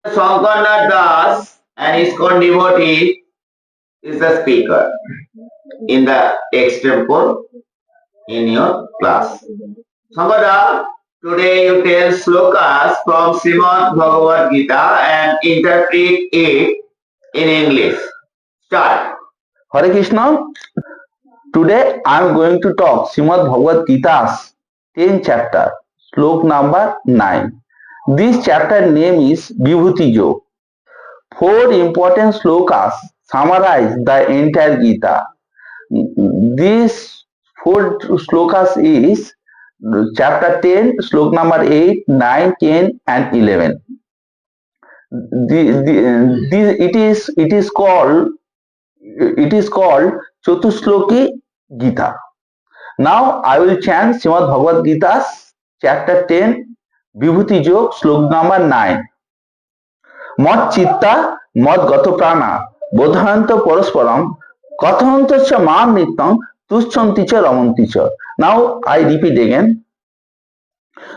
Shankar Das and ISKCON devotee is the speaker in the extempore in your class. Shankar, today you tell slokas from Srimad Bhagavad Gita and interpret it in English. Start. Hare Krishna. Today I am going to talk Srimad Bhagavad Gita's 10th chapter, slok number 9. This chapter name is Vibhuti Yog. Four important slokas summarize the entire Gita. These four slokas is chapter 10, slok number 8, 9, 10 and 11. It is called Chatusloki Gita. Now I will chant Srimad Bhagavad Gita's chapter 10, Vibhuti Yog, slok number 9. Mad chitta, mad gato prana, bodhanto parasparam, kathanto cha mam nityam, tuschanti cha ramanti cha. Now I repeat again.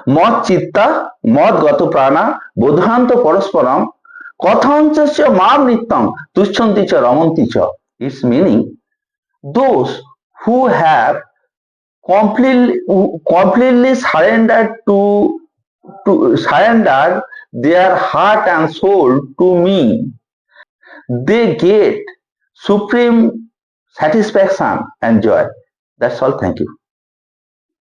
Mad chitta, mad gato prana, bodhanto parasparam, kathanto cha mam nityam, tuschanti cha ramanti cha. Its meaning, those who have completely surrendered their heart and soul to me, they get supreme satisfaction and joy. That's all. Thank you.